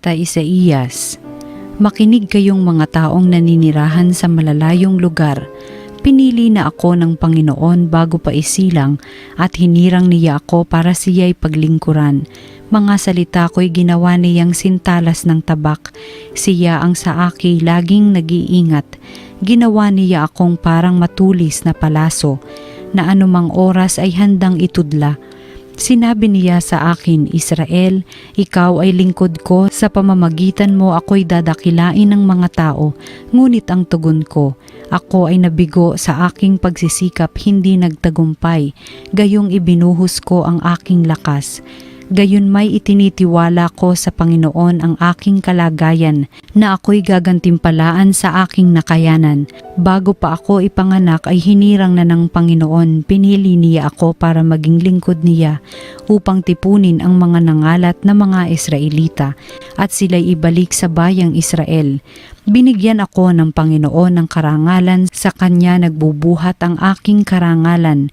Propeta Isaías. Makinig kayong mga taong naninirahan sa malalayong lugar. Pinili na ako ng Panginoon bago pa isilang at hinirang niya ako para siya'y paglingkuran. Mga salita ko'y ginawa niyang sintalas ng tabak. Siya ang sa aki laging nag-iingat. Ginawa niya akong parang matulis na palaso na anumang oras ay handang itudla. Sinabi niya sa akin, Israel, ikaw ay lingkod ko, sa pamamagitan mo ako'y dadakilain ng mga tao. Ngunit ang tugon ko, ako ay nabigo sa aking pagsisikap, hindi nagtagumpay. Gayong ibinuhos ko ang aking lakas. Gayon may itinitiwala ko sa Panginoon ang aking kalagayan na ako'y gagantimpalaan sa aking nakayanan. Bago pa ako ipanganak ay hinirang na ng Panginoon, pinili niya ako para maging lingkod niya upang tipunin ang mga nangalat na mga Israelita at sila'y ibalik sa bayang Israel. Binigyan ako ng Panginoon ng karangalan, sa Kanya nagbubuhat ang aking karangalan.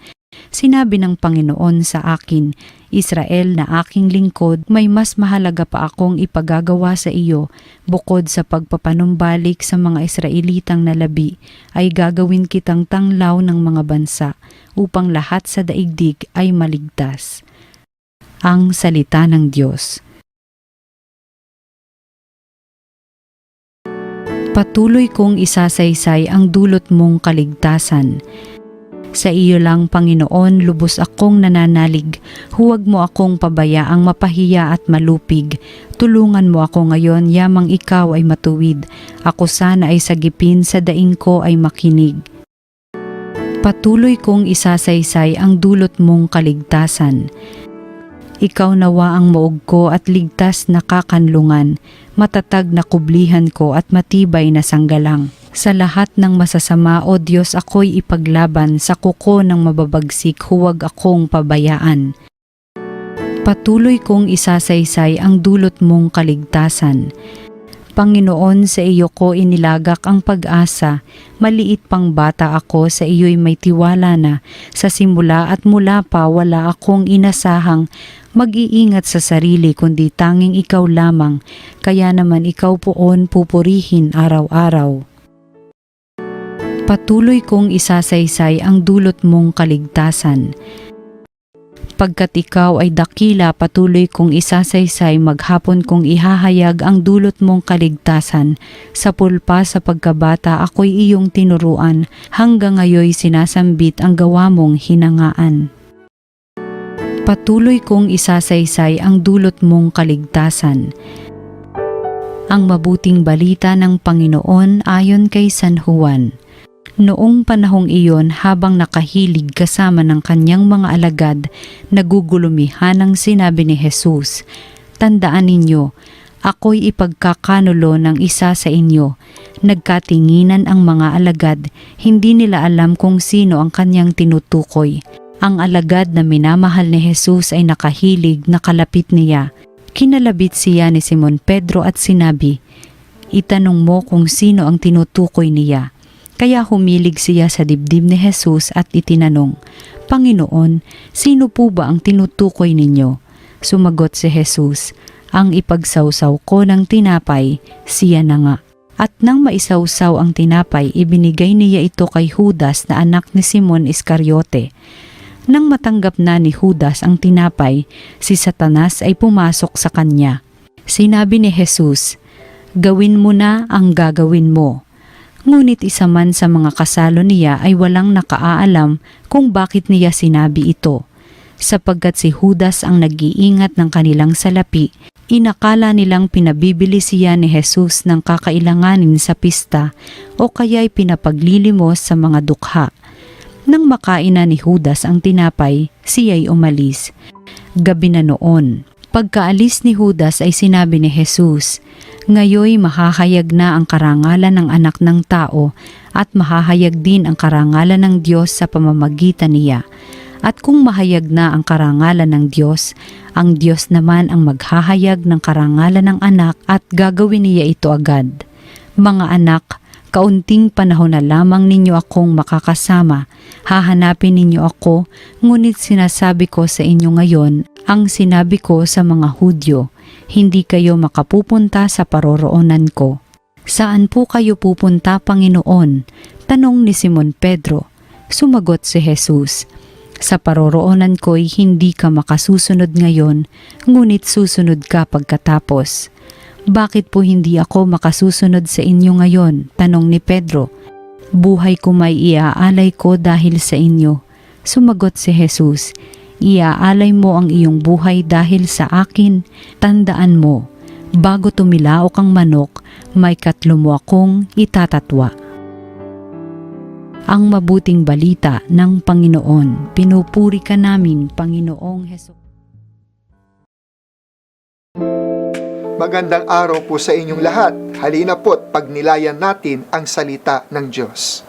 Sinabi ng Panginoon sa akin, Israel na aking lingkod, may mas mahalaga pa akong ipagagawa sa iyo. Bukod sa pagpapanumbalik sa mga Israelitang nalabi, ay gagawin kitang tanglaw ng mga bansa, upang lahat sa daigdig ay maligtas. Ang salita ng Diyos. Patuloy kong isasaysay ang dulot mong kaligtasan. Sa iyo lang, Panginoon, lubos akong nananalig. Huwag mo akong pabayaang mapahiya at malupig. Tulungan mo ako ngayon, yamang ikaw ay matuwid. Ako sana ay sagipin, sa daing ko ay makinig. Patuloy kong isasaysay ang dulot mong kaligtasan. Ikaw nawa ang maog ko at ligtas na kakanlungan, matatag na kublihan ko at matibay na sanggalang. Sa lahat ng masasama, O Diyos, ako'y ipaglaban, sa kuko ng mababagsik, huwag akong pabayaan. Patuloy kong isasaysay ang dulot mong kaligtasan. Panginoon, sa iyo ko inilagak ang pag-asa, maliit pang bata ako, sa iyo'y may tiwala na, sa simula at mula pa wala akong inasahang mag-iingat sa sarili kundi tanging ikaw lamang, kaya naman ikaw poon pupurihin araw-araw. Patuloy kong isasaysay ang dulot mong kaligtasan. Pagkat ikaw ay dakila, patuloy kong isasaysay, maghapon kong ihahayag ang dulot mong kaligtasan. Sa pulpa sa pagkabata ako'y iyong tinuruan, hanggang ngayoy sinasambit ang gawa mong hinangaan. Patuloy kong isasaysay ang dulot mong kaligtasan. Ang mabuting balita ng Panginoon ayon kay San Juan. Noong panahong iyon, habang nakahilig kasama ng kanyang mga alagad, nagugulumihan ang sinabi ni Jesus, Tandaan ninyo, ako'y ipagkakanulo ng isa sa inyo. Nagkatinginan ang mga alagad, hindi nila alam kung sino ang kanyang tinutukoy. Ang alagad na minamahal ni Jesus ay nakahilig, nakalapit niya. Kinalabit siya ni Simon Pedro at sinabi, Itanong mo kung sino ang tinutukoy niya. Kaya humilig siya sa dibdib ni Jesus at itinanong, Panginoon, sino po ba ang tinutukoy ninyo? Sumagot si Jesus, Ang ipagsawsaw ko ng tinapay, siya na nga. At nang maisawsaw ang tinapay, ibinigay niya ito kay Judas na anak ni Simon Iscariote. Nang matanggap na ni Judas ang tinapay, si Satanas ay pumasok sa kanya. Sinabi ni Jesus, Gawin mo na ang gagawin mo. Ngunit isa man sa mga kasalo niya ay walang nakaalam kung bakit niya sinabi ito. Sapagkat si Judas ang nag-iingat ng kanilang salapi, inakala nilang pinabibili siya ni Jesus ng kakailanganin sa pista o kaya'y pinapaglilimos sa mga dukha. Nang makain na ni Judas ang tinapay, siya'y umalis. Gabi na noon. Pagkaalis ni Judas ay sinabi ni Jesus, Ngayoy mahahayag na ang karangalan ng anak ng tao at mahahayag din ang karangalan ng Diyos sa pamamagitan niya. At kung mahayag na ang karangalan ng Diyos, ang Diyos naman ang maghahayag ng karangalan ng anak at gagawin niya ito agad. Mga anak, kaunting panahon na lamang ninyo akong makakasama. Hahanapin ninyo ako, ngunit sinasabi ko sa inyo ngayon ang sinabi ko sa mga Hudyo. hindi kayo makapupunta sa paroroonan ko. Saan po kayo pupunta, Panginoon? Tanong ni Simon Pedro. Sumagot si Jesus, sa paroroonan ko'y hindi ka makasusunod ngayon, ngunit susunod ka pagkatapos. Bakit po hindi ako makasusunod sa inyo ngayon? Tanong ni Pedro. Buhay ko may iaalay ko dahil sa inyo. Sumagot si Jesus, iaalay mo ang iyong buhay dahil sa akin. Tandaan mo, bago tumilaok ang manok, may 3 mo akong itatatwa. Ang mabuting balita ng Panginoon. Pinupuri ka namin, Panginoong Hesus. Magandang araw po sa inyong lahat. Halina po't pagnilayan natin ang salita ng Diyos.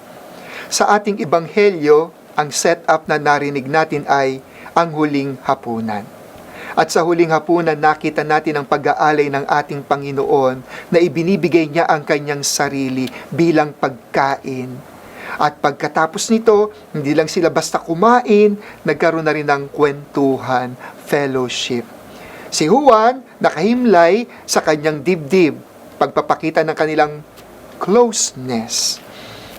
Sa ating ebanghelyo, ang setup na narinig natin ay ang huling hapunan. At sa huling hapunan, nakita natin ang pag-aalay ng ating Panginoon na ibinibigay niya ang kanyang sarili bilang pagkain. At pagkatapos nito, hindi lang sila basta kumain, nagkaroon na rin ng kwentuhan, fellowship. Si Juan, nakahimlay sa kanyang dibdib, pagpapakita ng kanilang closeness.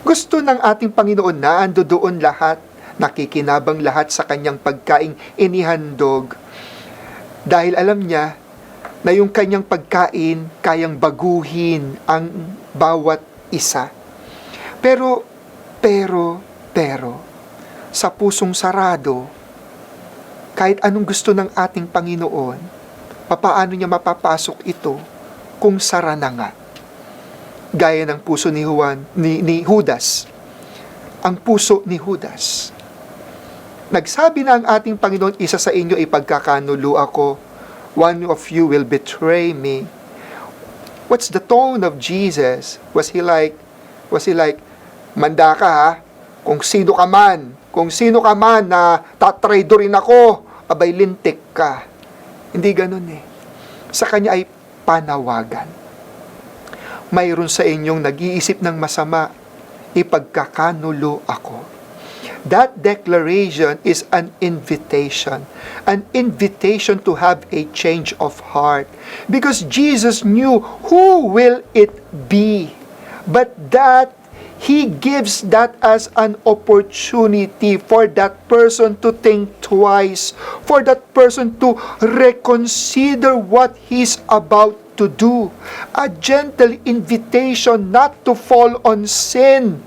Gusto ng ating Panginoon na ando doon lahat, nakikinabang lahat sa kanyang pagkaing inihandog. Dahil alam niya na yung kanyang pagkain kayang baguhin ang bawat isa. Pero, sa pusong sarado, kahit anong gusto ng ating Panginoon, papaano niya mapapasok ito kung sara na nga? Gaya ng puso ni Judas. Ang puso ni Judas. Nagsabi na ang ating Panginoon, isa sa inyo ipagkakanulo ako. One of you will betray me. What's the tone of Jesus? Was he like, manda ka ha? Kung sino ka man na tatraidorin ako, abay lintik ka. Hindi ganun eh. Sa kanya ay panawagan. Mayroon sa inyong nag-iisip ng masama, ipagkakanulo ako. That declaration is an invitation to have a change of heart. Because Jesus knew who will it be, but that He gives that as an opportunity for that person to think twice, for that person to reconsider what he's about to do. A gentle invitation not to fall on sin,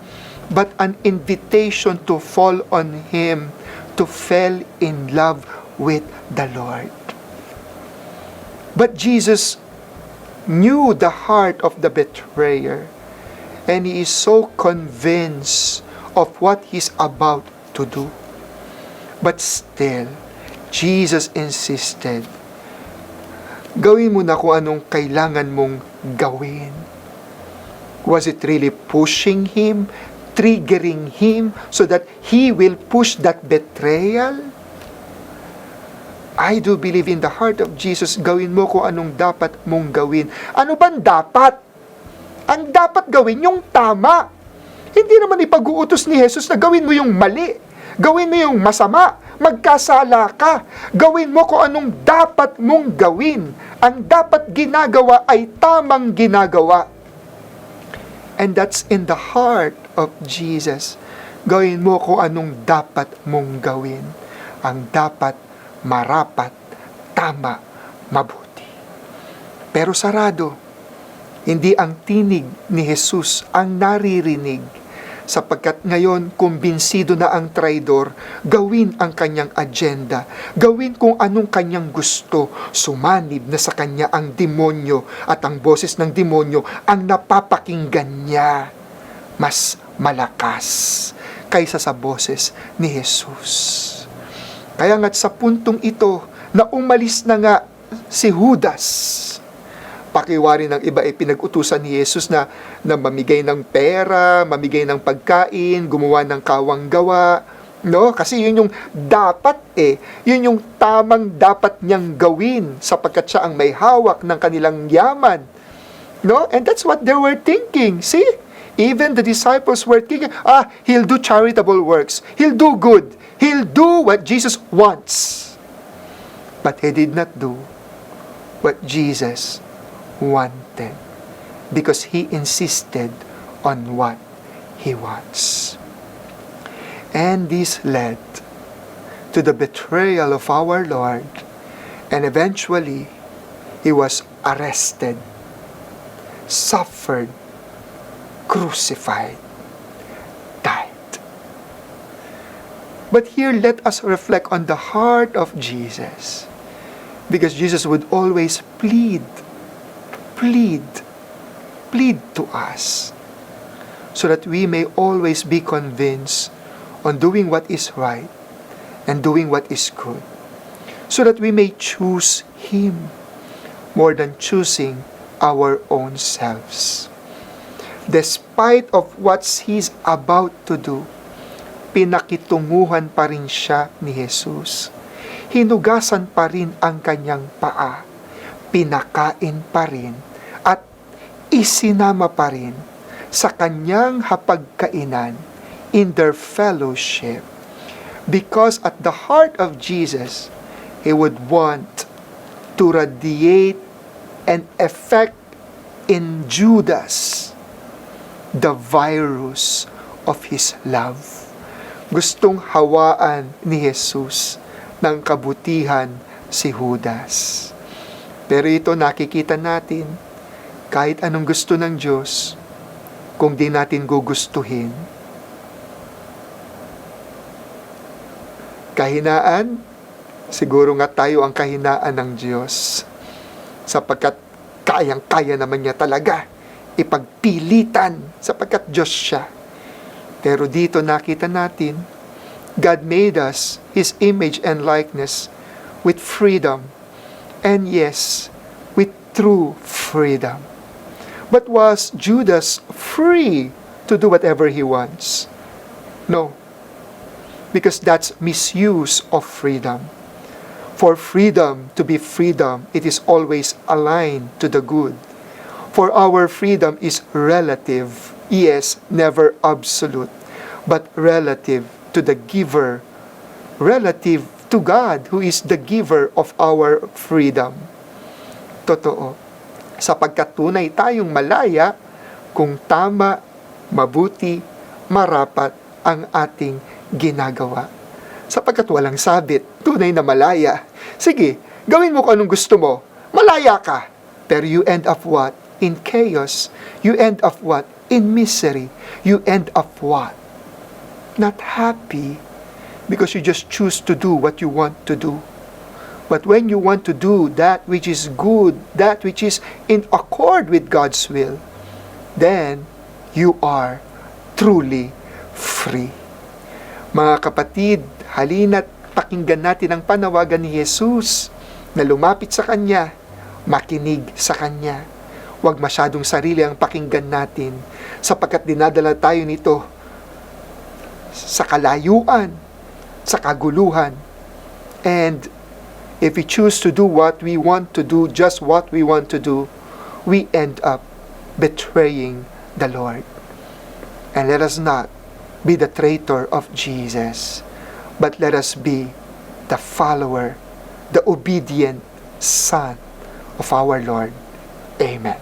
but an invitation to fall on Him, to fall in love with the Lord. But Jesus knew the heart of the betrayer, and He is so convinced of what He's about to do. But still, Jesus insisted, gawin mo na kung anong kailangan mong gawin. Was it really pushing Him, triggering Him so that He will push that betrayal? I do believe in the heart of Jesus, gawin mo kung anong dapat mong gawin. Ano bang dapat? Ang dapat gawin yung tama. Hindi naman ipag-uutos ni Jesus na gawin mo yung mali. Gawin mo yung masama. Magkasala ka. Gawin mo kung anong dapat mong gawin. Ang dapat ginagawa ay tamang ginagawa. And that's in the heart of Jesus. Gawin mo kung anong dapat mong gawin. Ang dapat, marapat, tama, mabuti. Pero sarado, hindi ang tinig ni Jesus ang naririnig, sapagkat ngayon kumbinsido na ang traidor, gawin ang kanyang agenda, gawin kung anong kanyang gusto, sumanib na sa kanya ang demonyo at ang boses ng demonyo ang napapakinggan niya mas malakas kaysa sa boses ni Jesus. Kaya nga't sa puntong ito na umalis na nga si Judas, pakiwari ng iba ay pinag-utusan ni Jesus na mamigay ng pera, mamigay ng pagkain, gumawa ng kawang gawa, no? Kasi yun yung dapat yun yung tamang dapat niyang gawin sapagkat siya ang may hawak ng kanilang yaman, no? And that's what they were thinking. See? Even the disciples were thinking, he'll do charitable works, he'll do good, he'll do what Jesus wants. But he did not do what Jesus wanted because he insisted on what he wants. And this led to the betrayal of our Lord, and eventually he was arrested, suffered, crucified, died. But here let us reflect on the heart of Jesus, because Jesus would always plead to us, so that we may always be convinced on doing what is right and doing what is good, so that we may choose Him more than choosing our own selves. Despite of what He's about to do, pinakitunguhan pa rin siya ni Jesus. Hinugasan pa rin ang kanyang paa, pinakain pa rin, at isinama pa rin sa kanyang hapagkainan in their fellowship. Because at the heart of Jesus, He would want to radiate and effect in Judas the virus of His love. Gustong hawaan ni Jesus ng kabutihan si Judas. Pero ito nakikita natin, kahit anong gusto ng Diyos, kung di natin gugustuhin, kahinaan, siguro nga tayo ang kahinaan ng Diyos, sapagkat kayang-kaya naman niya talaga ipagpilitan, sapagkat Diyos siya. Pero dito nakita natin, God made us His image and likeness with freedom, and yes, with true freedom. But was Judas free to do whatever he wants? No, because that's misuse of freedom. For freedom to be freedom, it is always aligned to the good. For our freedom is relative, yes, never absolute, but relative to the giver, relative to God, who is the giver of our freedom. Totoo, sapagkat tunay tayong malaya kung tama, mabuti, marapat ang ating ginagawa. Sapagkat walang sabit, tunay na malaya. Sige, gawin mo kung anong gusto mo. Malaya ka. Pero you end up what? In chaos. You end up what? In misery. You end up what? Not happy. Because you just choose to do what you want to do. But when you want to do that which is good, that which is in accord with God's will, then you are truly free. Mga kapatid, halina't pakinggan natin ang panawagan ni Jesus na lumapit sa Kanya, makinig sa Kanya. Huwag masyadong sarili ang pakinggan natin, sapagkat dinadala tayo nito sa kalayuan, sa kaguluhan. And if we choose to do what we want to do, just what we want to do, we end up betraying the Lord. And let us not be the traitor of Jesus, but let us be the follower, the obedient Son of our Lord. Amen.